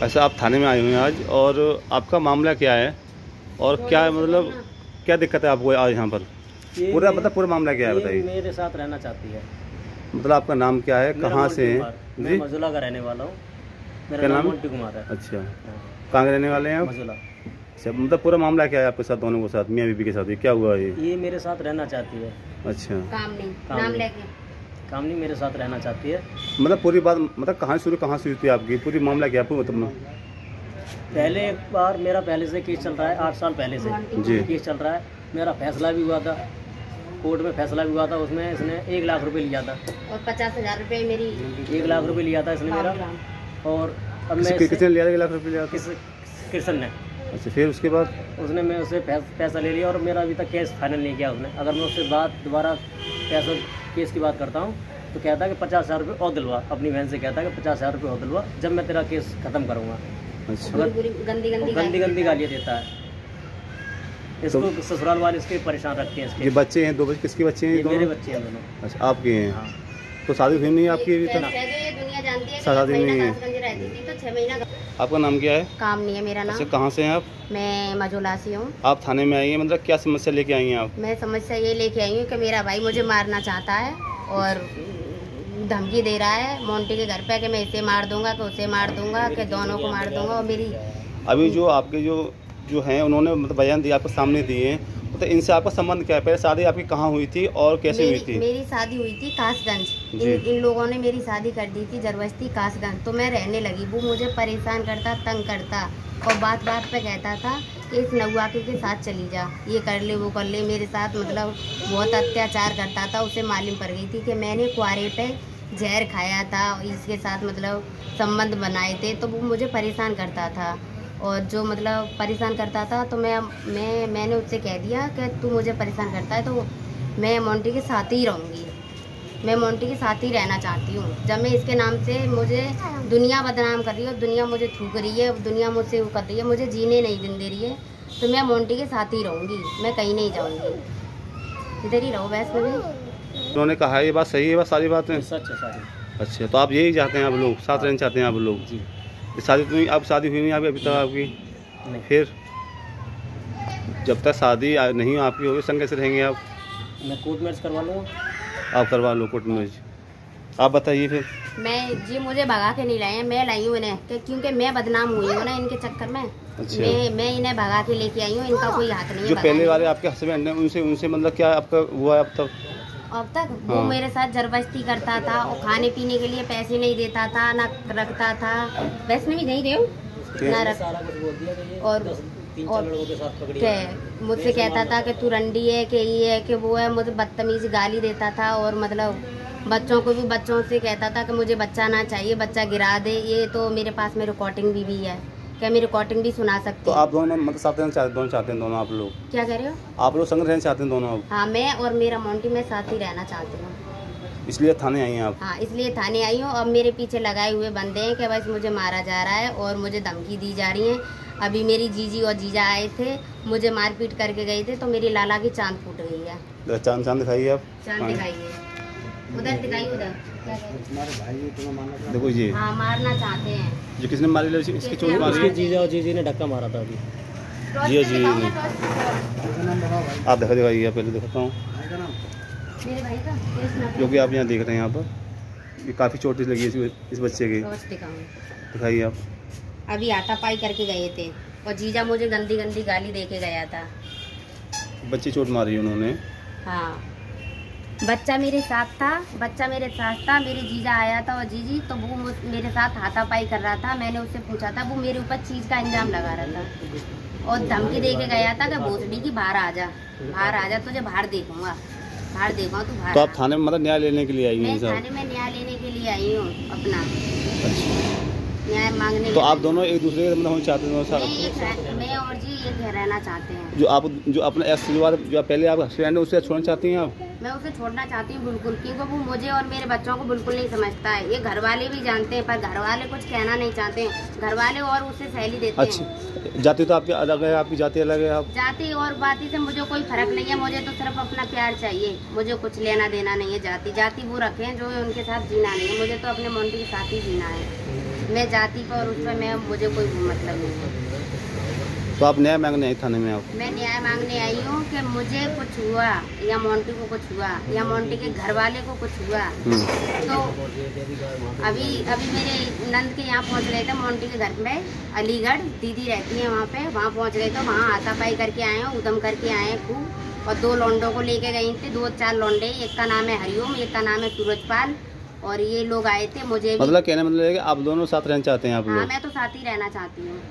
ऐसा आप थाने में आए हुए हैं आज, और आपका मामला क्या है और क्या मतलब क्या दिक्कत है आपको आज यहाँ पर? पूरा मामला क्या है बताइए। मेरे साथ रहना चाहती है। मतलब आपका नाम क्या है, कहाँ से हैं? मैं मजुला का रहने वाला हूँ। मेरा नाम मोंटी कुमार है। अच्छा, कहाँ के रहने वाले हैं आप? मजुला। अच्छा, मतलब पूरा मामला क्या है आपके साथ, दोनों के साथ, मियाँ बीबी के साथ? ये क्या हुआ ये मेरे साथ रहना चाहती है। अच्छा, काम नहीं मेरे साथ रहना चाहती है। मतलब पूरी बात, मतलब कहाँ शुरू हुई थी आपकी, पूरी मामला क्या है मतलब? पहले एक बार मेरा पहले से केस चल रहा है, 8 साल पहले से जी केस चल रहा है। मेरा फैसला भी हुआ था, कोर्ट में फैसला भी हुआ था। उसमें इसने 1 लाख रुपए लिया था और 50,000 रुपए मेरी 1 लाख रुपए लिया था इसने मेरा। और अब मैं किसने लिया 1 लाख रुपए लिया? कृष्ण ने। अच्छा, फिर उसके बाद उसने मैं उससे पैसा ले लिया और मेरा अभी तक केस फाइनल नहीं किया उसने। अगर मैं उससे दोबारा पैसा केस की बात करता हूँ तो कहता है कि 50,000 रुपये और दिलवा। अपनी बहन से कहता है कि 50,000 रुपये और दिलवा, जब मैं तेरा केस खत्म करूँगा। अच्छा, गंदी गालियाँ देता है इसको। तो ससुराल वाले इसके परेशान रखते हैं। ये बच्चे हैं 2 बच्चे? किसके बच्चे हैं? मेरे बच्चे हैं दोनों। अच्छा, आपके हैं? हाँ। तो शादी हुई नहीं है आपकी अभी तक? दुनिया जानती है, शादी नहीं है। रहती थी तो 6 महीना। आपका नाम क्या है? काम नहीं है मेरा नाम। अच्छा, कहाँ से हैं आप? मैं मजुला से हूँ। आप थाने में आई हैं, मतलब क्या समस्या लेके आई हैं आप? मैं समस्या ये लेके आई हूँ कि मेरा भाई मुझे मारना चाहता है और धमकी दे रहा है मोंटी के घर पे कि मैं इसे मार दूंगा, कि उसे मार दूंगा, कि दोनों को मार दूंगा। और मेरी अभी जो आपके जो हैं उन्होंने मतलब बयान दिया आपके सामने दिए हैं, तो इनसे आपका संबंध क्या है? पहले शादी आपकी कहाँ हुई थी और कैसे हुई थी? मेरी शादी हुई थी कासगंज। इन लोगों ने मेरी शादी कर दी थी जरबस्ती कासगंज। तो मैं रहने लगी। वो मुझे परेशान करता, तंग करता और बात बात पे कहता था कि इस नौआ के साथ चली जा, ये कर ले वो कर ले। मेरे साथ मतलब बहुत अत्याचार करता था। उसे मालूम पड़ गई थी कि मैंने कुआरे पे जहर खाया था, इसके साथ मतलब संबंध बनाए थे। तो वो मुझे परेशान करता था और जो मतलब परेशान करता था तो मैंने उससे कह दिया कि तू मुझे परेशान करता है तो मैं मोंटी के साथ ही रहूँगी। मैं मोंटी के साथ ही रहना चाहती हूँ। जब मैं इसके नाम से मुझे दुनिया बदनाम कर रही है, दुनिया मुझे थूक रही है, दुनिया मुझसे वो कर रही है, मुझे जीने नहीं दे रही है, तो मैं मोंटी के साथ ही रहूँगी। मैं कहीं नहीं जाऊँगी, इधर ही रहो। वैसे में उन्होंने कहा ये बात सही है? बस सारी बातें सच है सारी। अच्छा, तो आप यही चाहते हैं, आप लोग साथ रहना चाहते हैं आप लोग जी। शादी तो नहीं, अब शादी हुई नहीं अभी तक आपकी? नहीं। फिर जब तक शादी नहीं आपकी होगी संग कैसे रहेंगे आप? मैं कोर्ट मैरिज करवा लूँगा। आप करवा लो कोर्ट मैरिज। आप बताइए फिर। मैं जी मुझे भगा के नहीं लाए हैं, मैं लाई हूँ इन्हें क्योंकि मैं बदनाम हुई हूँ ना इनके चक्कर में। अच्छा, मैं इन्हें भगा के लेके आई हूँ। इनका कोई हाथ नहीं है। जो पहले वाले आपके हस्बैंड हैं उनसे मतलब क्या आपका हुआ अब तक? वो मेरे साथ जबरदस्ती करता था और खाने पीने के लिए पैसे नहीं देता था, ना रखता था। वैसे भी नहीं दे ना रख, और मुझसे कहता था कि तू रंडी है, कि ये है, कि वो है। मुझे बदतमीज गाली देता था और मतलब बच्चों को भी बच्चों से कहता था कि मुझे बच्चा ना चाहिए, बच्चा गिरा दे। ये तो मेरे पास में रिकॉर्डिंग भी है, क्या मैं रिकॉर्डिंग भी सुना सकती हूँ। तो आप दोनों मतलब साथ रहना चाहते हैं दोनों? आप लोग क्या कह रहे हो? आप लोग संग रहना चाहते हैं दोनों? हाँ, मैं और मेरा मोंटी में साथ ही रहना चाहती हूँ। इसलिए थाने आई हैं आप? हाँ, इसलिए थाने आई हूँ। अब मेरे पीछे लगाए हुए बंदे हैं कि बस मुझे मारा जा रहा है और मुझे धमकी दी जा रही है। अभी मेरी जीजी और जीजा आए थे, मुझे मारपीट करके गए थे, तो मेरी लाला की चांद फूट गई है। चांद दिखाइए आप। चांद दिखाइए, उधर दिखाइए, उधर देखो ये। हाँ, मारना चाहते हैं। जो किसने मारी? इसकी चोट मारी है? जीजा और जीजी ने धक्का मारा था अभी। जी आप दिखाइए, पहले दिखाता हूँ जो कि आप यहाँ देख रहे हैं। यहाँ पर ये काफ़ी चोट लगी है इस बच्चे की। दिखाइए आप। अभी हाथापाई करके गए थे और जीजा मुझे गंदी गंदी गाली दे के गया था। बच्ची चोट मारी उन्होंने? हाँ, बच्चा मेरे साथ था। मेरे जीजा आया था और जीजी, तो वो मेरे साथ हाथापाई कर रहा था। मैंने उससे पूछा था, वो मेरे ऊपर चीज़ का इंजाम लगा रहा था और धमकी दे के गया था कि भोसड़ी की बाहर आ जा, तुझे बाहर देखूंगा तू बाहर। तो आप थाने में मतलब न्याय लेने के लिए आई हैं? मैं थाने में न्याय लेने के लिए आई हूँ, अपना न्याय मांगने। तो आप दोनों एक दूसरे के मतलब होना चाहते हैं? मैं और जी एक रहना चाहते हैं। जो अपना एक्स जो पहले आप हस्बैंड है उसे छोड़ना चाहती हैं आप? मैं उसे छोड़ना चाहती हूँ बिल्कुल, क्योंकि वो मुझे और मेरे बच्चों को बिल्कुल नहीं समझता है। ये घर वाले भी जानते हैं, पर घर वाले कुछ कहना नहीं चाहते हैं। घर वाले और उसे सहेली देते हैं। अच्छा, जाति तो आपकी अलग है, आपकी जाति अलग है? आप जाति और बाती से मुझे कोई फर्क नहीं है। मुझे तो सिर्फ अपना प्यार चाहिए, मुझे कुछ लेना देना नहीं है। जाति वो रखें जो उनके साथ जीना नहीं है, मुझे तो अपने मोंटी के साथ ही जीना है। मैं जाति पर उस पर मुझे कोई मतलब नहीं है। तो आप न्याय मांगने आई थाने में? आप मैं न्याय मांगने आई हूँ कि मुझे कुछ हुआ या मोंटी को कुछ हुआ या मोंटी के घर वाले को कुछ हुआ तो अभी मेरे नंद के यहाँ पहुँच गए थे, मोंटी के घर में अलीगढ़ दीदी रहती है वहाँ पे, वहाँ पहुँच गए तो वहाँ हाथापाई करके आए हैं, उदम करके आए हैं खूब। और 2 लौंडों को लेके गई थी, 2-4 लौंडे, एक का नाम है हरिओम, एक का नाम है सूरजपाल, और ये लोग आए थे। मुझे मतलब कहने मतलब है कि आप दोनों साथ रहना चाहते हैं आप लोग? हाँ, मैं तो साथ ही रहना चाहती हूँ।